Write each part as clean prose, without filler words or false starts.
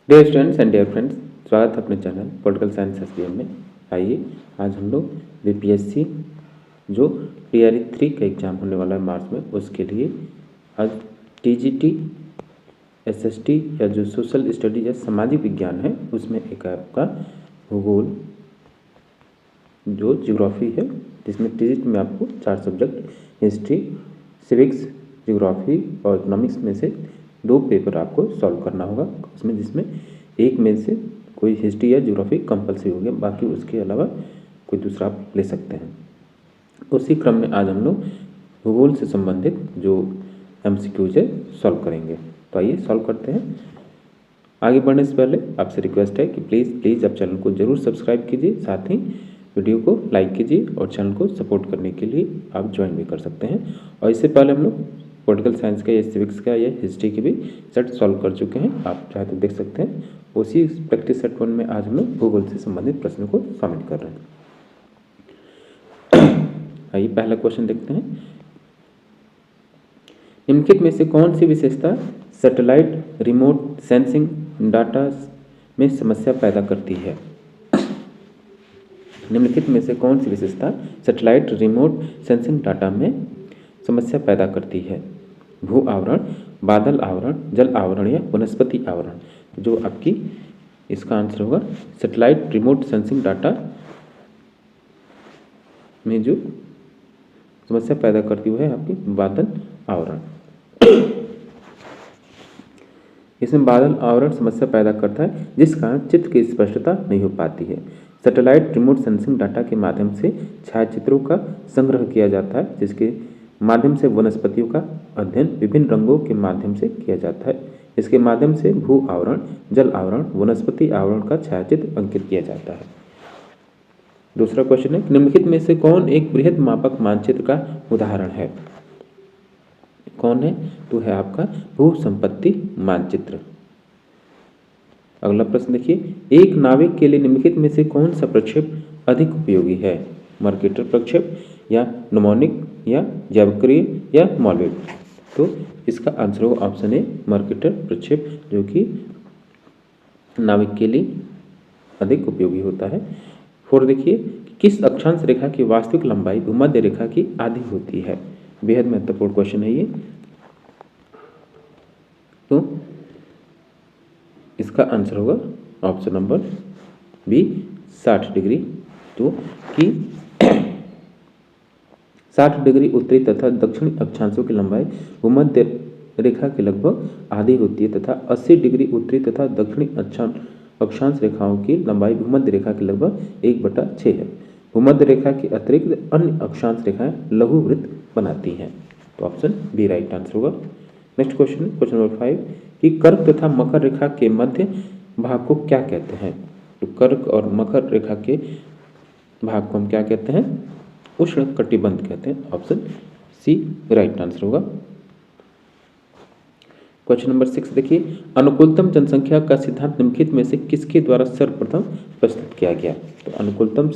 Dear students and dear friends, स्वागत है अपने चैनल पॉलिटिकल साइंस एसपीएम में। आइए आज हम लोग बीपीएससी जो टीआरई 3 का एग्ज़ाम होने वाला है मार्च में, उसके लिए आज टीजीटी एसएसटी या जो सोशल स्टडी या सामाजिक विज्ञान है उसमें एक आपका भूगोल जो ज्योग्राफी है, जिसमें टीजीटी में आपको 4 सब्जेक्ट हिस्ट्री, सिविक्स, ज्योग्राफी और इकोनॉमिक्स में से 2 पेपर आपको सॉल्व करना होगा। उसमें जिसमें एक में से कोई हिस्ट्री या ज्योग्राफी कंपलसरी हो गया, बाकी उसके अलावा कोई दूसरा आप ले सकते हैं। उसी क्रम में आज हम लोग भूगोल से संबंधित जो एमसीक्यूज है सॉल्व करेंगे। तो आइए सॉल्व करते हैं। आगे बढ़ने से पहले आपसे रिक्वेस्ट है कि प्लीज़ आप चैनल को जरूर सब्सक्राइब कीजिए, साथ ही वीडियो को लाइक कीजिए और चैनल को सपोर्ट करने के लिए आप ज्वाइन भी कर सकते हैं। और इससे पहले हम लोग पॉलिटिकल साइंस का या सिविक्स का या हिस्ट्री के भी सेट सॉल्व कर चुके हैं, आप चाहे तो देख सकते हैं। उसी प्रैक्टिस सेट 1 में आज हम लोग भूगोल से संबंधित प्रश्नों को शामिल कर रहे हैं। आइए पहला क्वेश्चन देखते हैं। निम्नलिखित में से कौन सी विशेषता सैटेलाइट रिमोट सेंसिंग डाटा में समस्या पैदा करती है? निम्नलिखित में से कौन सी विशेषता सैटेलाइट रिमोट सेंसिंग डाटा में समस्या पैदा करती है? भू आवरण, बादल आवरण, जल आवरण या वनस्पति आवरण? जो आपकी इसका आंसर होगा सैटेलाइट रिमोट सेंसिंग डाटा में जो समस्या पैदा करती हुई है आपकी बादल आवरण। इसमें बादल आवरण समस्या पैदा करता है, जिस कारण चित्र की स्पष्टता नहीं हो पाती है। सैटेलाइट रिमोट सेंसिंग डाटा के माध्यम से छायाचित्रों का संग्रह किया जाता है, जिसके माध्यम से वनस्पतियों का अध्ययन विभिन्न रंगों के माध्यम से किया जाता है। इसके माध्यम से भू आवरण, जल आवरण, वनस्पति आवरण का छायाचित्र अंकित किया जाता है। दूसरा क्वेश्चन है, निम्नलिखित में से कौन एक बृहद मापक मानचित्र का उदाहरण है? कौन है? तो है आपका भू संपत्ति मानचित्र। अगला प्रश्न देखिए, एक नाविक के लिए निम्नलिखित में से कौन सा प्रक्षेप अधिक उपयोगी है? मर्केटर प्रक्षेप या निमोनिक या जैवक्रिय या मौलिक? तो इसका आंसर होगा ऑप्शन ए मर्केटर प्रक्षेप, जो कि नाविक के लिए अधिक उपयोगी होता है। 4 देखिए, किस अक्षांश रेखा की वास्तविक लंबाई भूमध्य रेखा की आधी होती है? बेहद महत्वपूर्ण क्वेश्चन है ये। तो इसका आंसर होगा ऑप्शन नंबर बी 60 डिग्री। तो कि 60 डिग्री उत्तरी तथा दक्षिणी अक्षांशों की लंबाई भूमध्य रेखा के लगभग आधी होती है तथा 80 डिग्री उत्तरी तथा दक्षिणी अक्षांश रेखाओं की लंबाई भूमध्य रेखा के लगभग 1/6 है। भूमध्य रेखा के अतिरिक्त अन्य अक्षांश रेखाएं लघु वृत्त बनाती हैं। तो ऑप्शन बी राइट आंसर होगा। नेक्स्ट क्वेश्चन, क्वेश्चन नंबर 5 कि कर्क तथा मकर रेखा के मध्य भाग को क्या कहते हैं? तो कर्क और मकर रेखा के भाग को हम क्या कहते हैं? उष्ण कटिबंध कहते हैं। ऑप्शन सी राइट आंसर होगा। क्वेश्चन नंबर 6 देखिए, अनुकूलतम जनसंख्या का सिद्धांत निम्नलिखित में से किसके द्वारा सर्वप्रथम प्रस्तुत किया गया? तो अनुकूलतम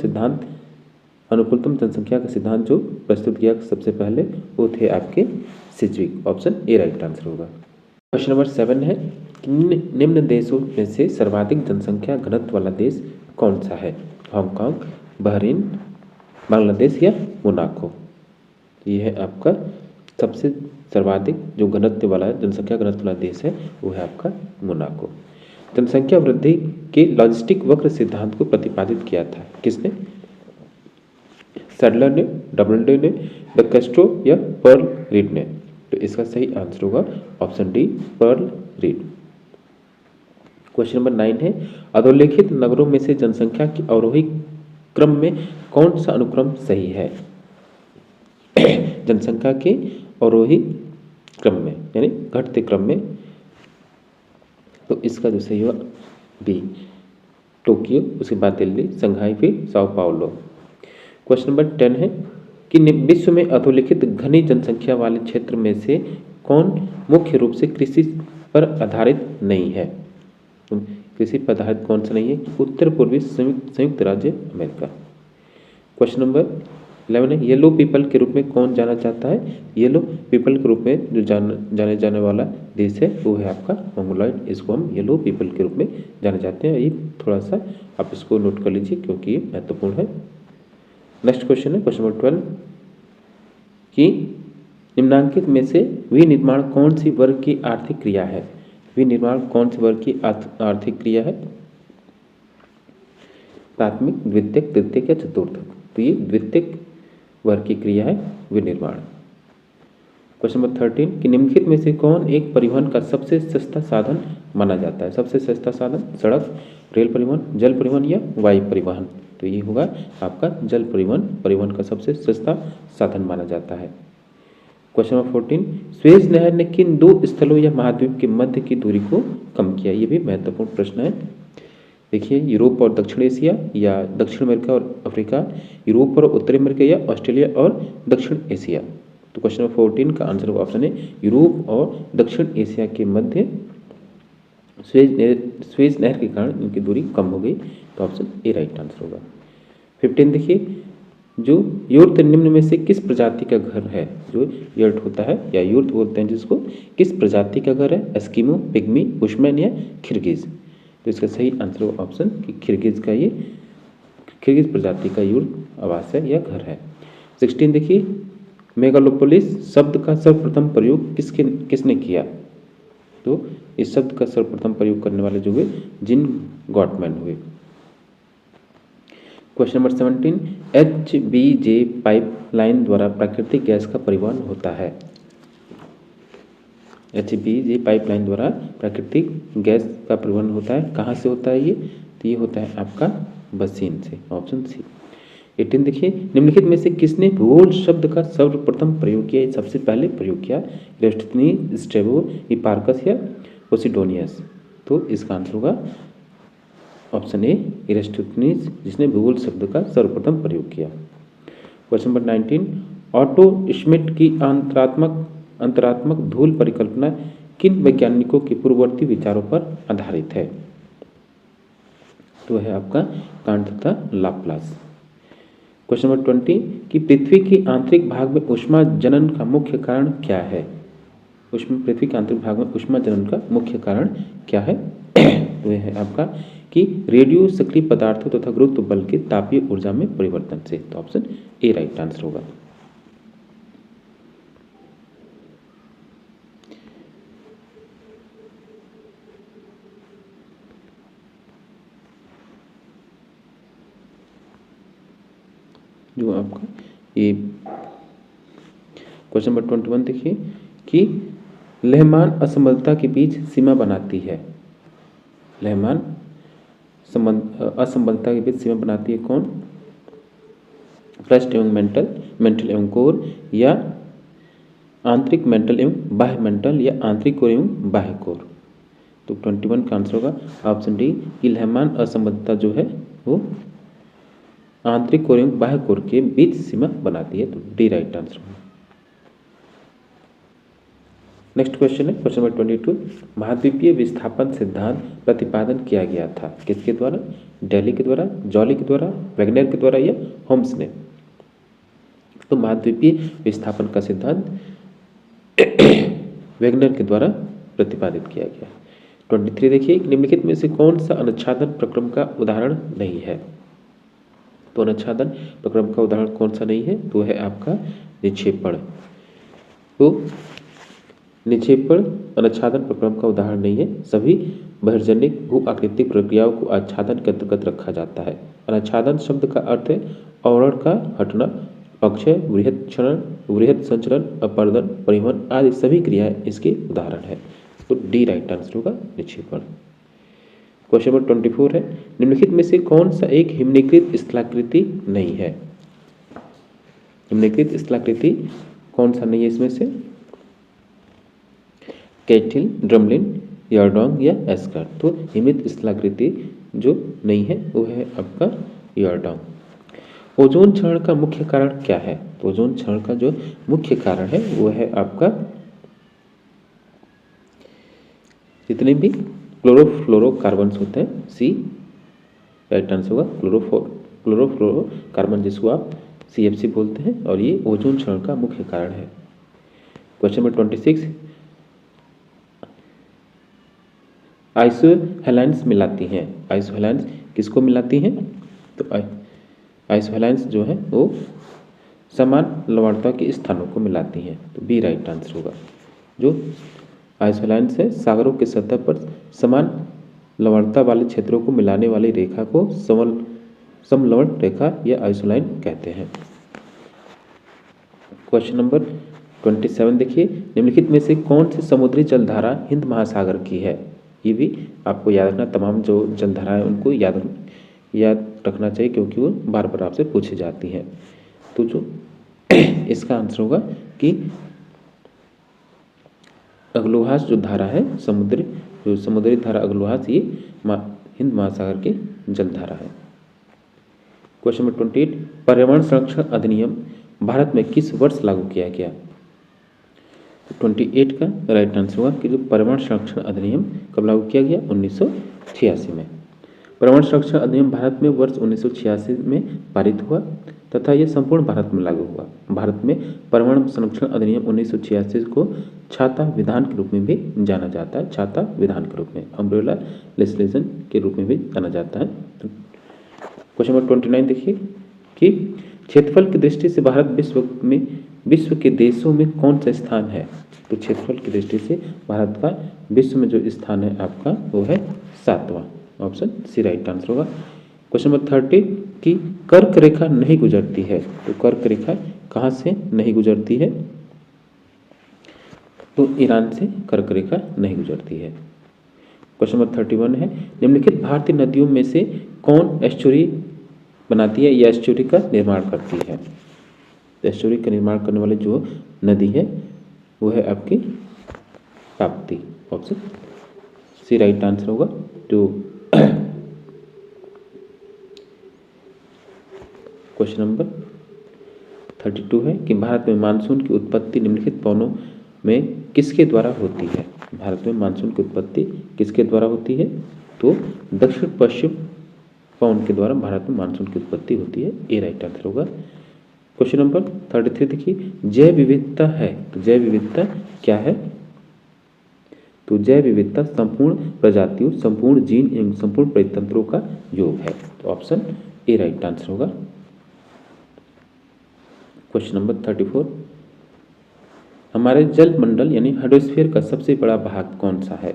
जनसंख्या का सिद्धांत जो प्रस्तुत किया सबसे पहले वो थे आपके सिज्विक। ऑप्शन ए राइट आंसर होगा। क्वेश्चन नंबर 7 है, निम्न देशों में से सर्वाधिक जनसंख्या घनत्व वाला देश कौन सा है? हांगकांग, बहरीन, बांग्लादेश या मोनाको? ये है आपका सबसे सर्वाधिक जो घनत्व वाला है, जनसंख्या घनत्व वाला देश है, वो है आपका मोनाको। जनसंख्या वृद्धि के लॉजिस्टिक वक्र सिद्धांत को प्रतिपादित किया था किसने? सैडलर ने, डबल्डे ने, द कैस्ट्रो या पर्ल रीड ने? तो इसका सही आंसर होगा option D Pearl Reed. Question number 9 है, अधोलेखित नगरों में से जनसंख्या की अवरोही क्रम में कौन सा अनुक्रम सही है? जनसंख्या के अवरोही क्रम में यानी घटते क्रम में, तो इसका जो सही होगा बी टोक्यो, उसके बाद दिल्ली, संघाई, फिर साओ पाउलो। क्वेश्चन नंबर 10 है कि विश्व में अधोलिखित घनी जनसंख्या वाले क्षेत्र में से कौन मुख्य रूप से कृषि पर आधारित नहीं है? तो कृषि पर आधारित कौन सा नहीं है? उत्तर पूर्वी संयुक्त राज्य अमेरिका। क्वेश्चन नंबर 11 है येलो पीपल के रूप में कौन जाना जाता है? येलो पीपल के रूप में जो जाने जाने वाला देश है वो है आपका मंगोलॉयड। इसको हम येलो पीपल के रूप में जाने जाते हैं। ये थोड़ा सा आप इसको नोट कर लीजिए क्योंकि ये महत्वपूर्ण है। नेक्स्ट क्वेश्चन है क्वेश्चन नंबर 12 कि निम्नांकित में से विनिर्माण कौन सी वर्ग की आर्थिक क्रिया है? विनिर्माण कौन सी वर्ग की आर्थिक क्रिया है? प्राथमिक, द्वितीयक, तृतीयक या चतुर्थक? तो ये द्वितीयक वर्ग की क्रिया है विनिर्माण। क्वेश्चन नंबर 13 कि निम्नलिखित में से कौन एक परिवहन का सबसे सस्ता साधन माना जाता है? सबसे सस्ता साधन सड़क, रेल परिवहन, जल परिवहन या वायु परिवहन? तो ये होगा आपका जल परिवहन, परिवहन का सबसे सस्ता साधन माना जाता है। क्वेश्चन नंबर 14 स्वेज नहर ने किन दो स्थलों या महाद्वीप के मध्य की दूरी को कम किया? ये भी महत्वपूर्ण प्रश्न है। देखिए यूरोप और दक्षिण एशिया या दक्षिण अमेरिका और अफ्रीका, यूरोप और उत्तरी अमेरिका या ऑस्ट्रेलिया और दक्षिण एशिया? तो क्वेश्चन नंबर 14 का आंसर ऑप्शन है यूरोप और दक्षिण एशिया के मध्य स्वेज नहर के कारण इनकी दूरी कम हो गई। तो ऑप्शन ए राइट आंसर होगा। 15 देखिए जो यूर्त निम्न में से किस प्रजाति का घर है? जो यर्ट होता है या यूर्त बोलते हैं जिसको, किस प्रजाति का घर है? एस्किमो, पिग्मी, बुशमैन या खिरगिज? तो इसका सही आंसर होगा ऑप्शन कि खिरगिज का ये खिरगिज प्रजाति का यूर्त आवास है या घर है। 16 देखिए मेगालोपोलिस शब्द का सर्वप्रथम प्रयोग किसने किया? तो इस शब्द का सर्वप्रथम प्रयोग करने वाले जो हुए जिन गॉटमैन हुए। क्वेश्चन नंबर 17 HBJ पाइपलाइन द्वारा प्राकृतिक गैस का परिवहन होता है। HBJ पाइपलाइन द्वारा प्राकृतिक गैस का परिवहन होता है। कहाँ से होता है ये? तो ये होता है आपका बसीन से, ऑप्शन सी। 18 देखिए निम्नलिखित में से किसने भूगोल शब्द का सर्वप्रथम प्रयोग किया? सबसे पहले प्रयोग किया इरेस्टोथनीज, स्ट्रैबो, हिपार्कस या पोसिडोनियस? तो इसका आंसर होगा ऑप्शन ए इरेस्टोथनीज, जिसने भूगोल शब्द का सर्वप्रथम प्रयोग किया। क्वेश्चन नंबर 19 ऑटो श्मिट की अंतरात्मक धूल परिकल्पना किन वैज्ञानिकों के पूर्ववर्ती विचारों पर आधारित है? तो है आपका कांट तथा लाप्लास। क्वेश्चन नंबर 20 कि पृथ्वी के आंतरिक भाग में ऊष्मा जनन का मुख्य कारण क्या है? पृथ्वी के आंतरिक भाग में ऊष्मा जनन का मुख्य कारण क्या है? तो यह है आपका कि रेडियो सक्रिय पदार्थों तथा गुरुत्व बल के तापीय ऊर्जा में परिवर्तन से। तो ऑप्शन ए राइट आंसर होगा। जो आपका ये क्वेश्चन नंबर 21 देखिए कि लहमान असमर्थता के बीच सीमा बनाती है। लहमान असंबद्धता के बीच सीमा बनाती है कौन? फ्रस्ट एवं मेंटल एवं कोर, या आंतरिक मेंटल एवं बाह्य मेंटल, या आंतरिक कोर एवं बाह्य कोर? तो 21 का आंसर होगा ऑप्शन डी कि लहमान असंबद्धता जो है वो आंतरिक कोर एवं बाह्य कोर के बीच सीमा बनाती है। तो डी राइट आंसर होगा। नेक्स्ट क्वेश्चन है क्वेश्चन नंबर 22 महाद्वीपीय विस्थापन सिद्धांत प्रतिपादन किया गया था किसके द्वारा? डेली के द्वारा, जॉली के द्वारा, वैगनर के द्वारा या होम्स ने? तो महाद्वीपीय विस्थापन का सिद्धांत वैगनर के द्वारा प्रतिपादित किया गया। 23 देखिए निम्नलिखित में से कौन सा अनुच्छादन प्रक्रम का उदाहरण नहीं है? तो अनुच्छादन प्रक्रम का उदाहरण कौन सा नहीं है? तो है आपका निक्षेपण। तो निक्षेपण अनुच्छादन प्रक्रम का उदाहरण नहीं है। सभी बहिर्जनिक भू आकृतिक प्रक्रियाओं को आच्छादन के अंतर्गत रखा जाता है। अनुच्छादन शब्द का अर्थ है आवरण का हटना, अपक्षय, वृहत संचलन, अपर्दन, परिवहन आदि सभी क्रियाएं इसके उदाहरण है। तो डी राइट आंसर होगा निक्षेपण। क्वेश्चन नंबर 24 है निम्नलिखित में से कौन सा एक हिमनीकृत स्थलाकृति नहीं है? निम्नलिखित स्थलाकृति कौन सा नहीं है इसमें से? कैटिल, ड्रमलिन, यारडोंग या एस्कर? तो हिमित स्थलाकृति जो नहीं है वो है आपका यारडोंग। ओजोन क्षरण का मुख्य कारण क्या है? तो ओजोन क्षरण का जो मुख्य कारण है वो है आपका जितने भी क्लोरोफ्लोरोकार्बन होते हैं, सी राइट आंसर होगा क्लोरोफ्लोरोकार्बन, जिसको आप CFC बोलते हैं, और ये ओजोन क्षरण का मुख्य कारण है। क्वेश्चन नंबर 26, आइसोहैलाइड्स मिलाती हैं। आइसोहैलाइड्स किसको मिलाती हैं? तो आइसोहैलाइड्स जो है वो समान लवणता के स्थानों को मिलाती हैं, तो बी राइट आंसर होगा। जो आइसोहैलाइड्स है सागरों के सतह पर समान लवणता वाले क्षेत्रों को मिलाने वाली रेखा को समलवण रेखा या आइसोलाइन कहते हैं। क्वेश्चन नंबर 27 देखिए, निम्नलिखित में से कौन सी समुद्री जलधारा हिंद महासागर की है? ये भी आपको याद रखना, तमाम जो जलधारा है उनको याद रखना चाहिए, क्योंकि वो बार बार आपसे पूछी जाती हैं। तो जो इसका आंसर होगा कि अगलोहास जो धारा है, समुद्री धारा अगलोहास, ये हिंद महासागर की जलधारा है। क्वेश्चन नंबर 28, पर्यावरण संरक्षण अधिनियम भारत में किस वर्ष लागू किया गया? तो 28 का राइट आंसर होगा कि जो पर्यावरण संरक्षण अधिनियम कब लागू किया गया? 1986 में। पर्यावरण संरक्षण अधिनियम भारत में वर्ष 1986 में पारित हुआ तथा यह संपूर्ण भारत में लागू हुआ। भारत में पर्यावरण संरक्षण अधिनियम 1986 को छाता विधान के रूप में भी जाना जाता है। छाता विधान के रूप में, अम्ब्रेला लेजिस्लेशन के रूप में भी जाना जाता है। क्वेश्चन नंबर 29 देखिए कि क्षेत्रफल की दृष्टि से भारत विश्व के देशों में कौन सा स्थान है? तो क्षेत्रफल की दृष्टि से भारत का विश्व में जो स्थान है आपका वो है 7वां। ऑप्शन सी राइट आंसर होगा। क्वेश्चन नंबर 30 कि कर्क रेखा नहीं गुजरती है। तो कर्क रेखा कहाँ से नहीं गुजरती है? तो ईरान से कर्क रेखा नहीं गुजरती है। क्वेश्चन नंबर 31 है, निम्नलिखित भारतीय नदियों में से कौन एस्चुरी बनाती है या एस्चुरी का निर्माण करती है? एस्चुरी का निर्माण करने वाली जो नदी है वो है आपकी Tapti. Option C right answer होगा। तो क्वेश्चन नंबर 32 है कि भारत में मानसून की उत्पत्ति निम्नलिखित पवनों में किसके द्वारा होती है? भारत में मानसून की उत्पत्ति किसके द्वारा होती है? तो दक्षिण पश्चिम पवन के द्वारा भारत में मानसून की उत्पत्ति होती है। ए राइट आंसर होगा। क्वेश्चन नंबर 33 देखिए, जैव विविधता है। तो जैव विविधता क्या है? तो जैव विविधता संपूर्ण प्रजातियों, संपूर्ण जीन एवं संपूर्ण परितंत्रों का योग है। तो ऑप्शन ए राइट आंसर होगा। क्वेश्चन नंबर 34, हमारे जल मंडल यानी हाइड्रोस्फीयर का सबसे बड़ा भाग कौन सा है?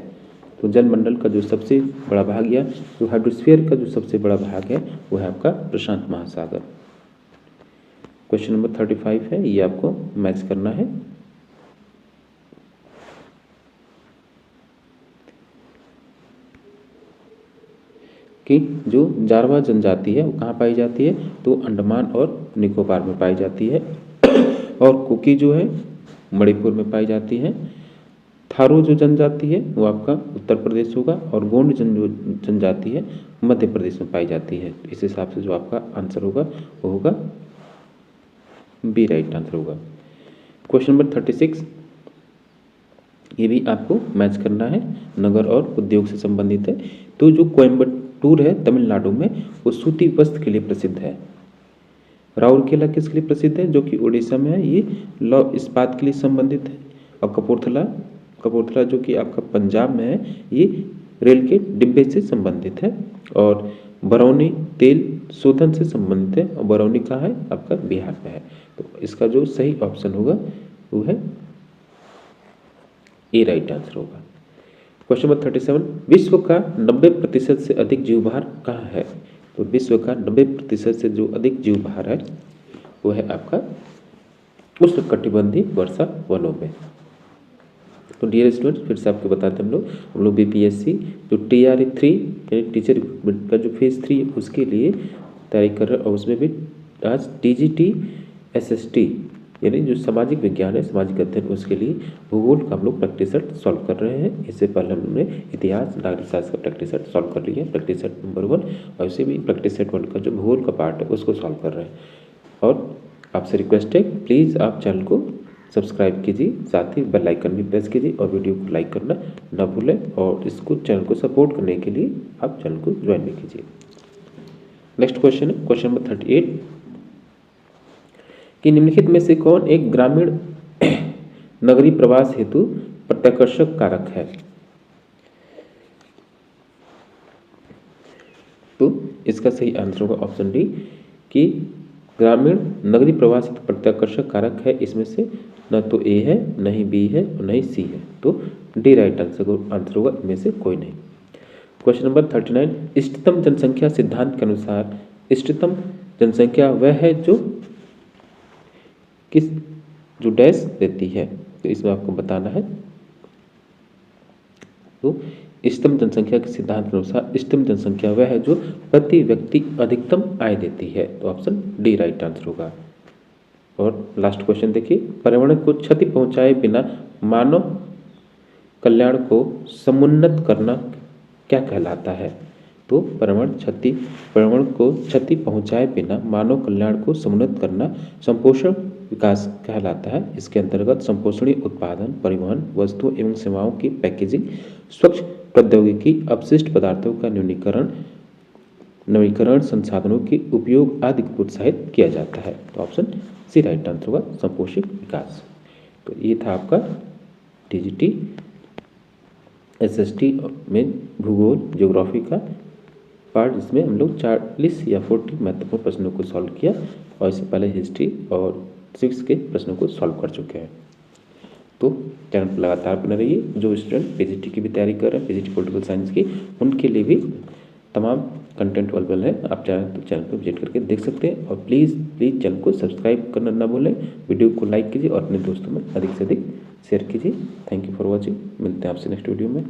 तो जल मंडल का जो सबसे बड़ा भाग या जो हाइड्रोस्फीयर का जो सबसे बड़ा भाग है वो है आपका प्रशांत महासागर। क्वेश्चन नंबर 35 है, ये आपको मैच करना है। कि जो जारवा जनजाति है वो कहाँ पाई जाती है? तो अंडमान और निकोबार में पाई जाती है। और कुकी जो है मणिपुर में पाई जाती है। थारू जो जनजाति है वो आपका उत्तर प्रदेश होगा, और गोंड जनजाति है मध्य प्रदेश में पाई जाती है। इस हिसाब से जो आपका आंसर होगा वो होगा बी राइट आंसर होगा। क्वेश्चन नंबर 36, ये भी आपको मैच करना है, नगर और उद्योग से संबंधित है। तो जो कोयम्बटूर है तमिलनाडु में, वो सूती वस्त्र के लिए प्रसिद्ध है। राउरकेला किसके लिए प्रसिद्ध है? जो कि उड़ीसा में है, ये लौह इस्पात के लिए संबंधित है। और कपूरथला जो कि आपका पंजाब में है, ये रेल के डिब्बे से संबंधित है। और बरौनी तेल शोधन से संबंधित है, और बरौनी कहाँ है? आपका बिहार में है। तो इसका जो सही ऑप्शन होगा वो है ए राइट आंसर होगा। क्वेश्चन नंबर 37, विश्व का 90% से अधिक जीवभार कहाँ है? तो विश्व का 90% से जो अधिक जीवभार है वो है आपका उष्णकटिबंधीय वर्षा वनों में। तो डियर स्टूडेंट्स, फिर से आपको बताते हैं हम लोग बीपीएससी जो TRE 3 यानी टीचर रिक्रूटमेंट का जो फेज 3 है उसके लिए तैयारी कर रहे हैं। और उसमें भी आज TGT SST यानी जो सामाजिक विज्ञान है, सामाजिक अध्ययन, उसके लिए भूगोल का हम लोग प्रैक्टिस सेट सॉल्व कर रहे हैं। इससे पहले हमने इतिहास, नागरिक शास्त्र का प्रैक्टिस सेट सॉल्व कर लिया, प्रैक्टिस सेट नंबर 1, और इसे भी प्रैक्टिस सेट 1 का जो भूगोल का पार्ट है उसको सॉल्व कर रहे हैं। और आपसे रिक्वेस्ट है प्लीज़ आप चैनल को सब्सक्राइब कीजिए, साथ ही बेल आइकन भी प्रेस कीजिए, और वीडियो को लाइक करना ना भूलें। और इसको चैनल को सपोर्ट करने के लिए आप चैनल को ज्वाइन भी कीजिए। नेक्स्ट क्वेश्चन है क्वेश्चन नंबर 38, कि निम्नलिखित में से कौन एक ग्रामीण नगरी प्रवास हेतु प्रत्याकर्षक कारक है। तो इसका सही आंसर होगा ऑप्शन डी कि ग्रामीण नगरी प्रवास हेतु प्रत्याकर्षक कारक है। इसमें से न तो ए है, न ही बी है और न ही सी है, तो डी राइट आंसर होगा, इनमें से कोई नहीं। क्वेश्चन नंबर 39, इष्टतम जनसंख्या सिद्धांत के अनुसार इष्टतम जनसंख्या वह है जो डैश देती है। तो इसमें आपको बताना है। तो इष्टतम जनसंख्या के सिद्धांत के अनुसार इष्टतम जनसंख्या वह है जो प्रति व्यक्ति अधिकतम आय देती है। तो ऑप्शन डी राइट आंसर होगा। और लास्ट क्वेश्चन देखिए, पर्यावरण को क्षति पहुंचाए बिना मानव कल्याण को समुन्नत करना क्या कहलाता है। तो पर्यावरण को क्षति पहुंचाए बिना मानव कल्याण को समुन्नत करना संपोषण विकास कहलाता है। इसके अंतर्गत संपोषणीय उत्पादन, परिवहन, वस्तुओं एवं सेवाओं की पैकेजिंग, स्वच्छ प्रौद्योगिकी, अपशिष्ट पदार्थों का नवीकरण, संसाधनों के उपयोग आदि को प्रोत्साहित किया जाता है। तो ऑप्शन सी राइट आंसर होगा, संपोषित विकास। तो ये था आपका टीजीटी एसएसटी में भूगोल ज्योग्राफी का पार्ट, जिसमें हम लोग 40 या 40 महत्वपूर्ण प्रश्नों को सॉल्व किया और इससे पहले हिस्ट्री और 6 के प्रश्नों को सॉल्व कर चुके हैं। तो चैनल पर लगातार बने रहिए। जो स्टूडेंट पीजीटी की भी तैयारी कर रहे हैं, पीजीटी पॉलिटिकल साइंस की, उनके लिए भी तमाम कंटेंट अवेलेबल है। आप चाहें तो चैनल पर विजिट करके देख सकते हैं। और प्लीज़ चैनल को सब्सक्राइब करना ना भूलें। वीडियो को लाइक कीजिए और अपने दोस्तों में अधिक से अधिक शेयर कीजिए। Thank you for watching. मिलते हैं आपसे नेक्स्ट वीडियो में।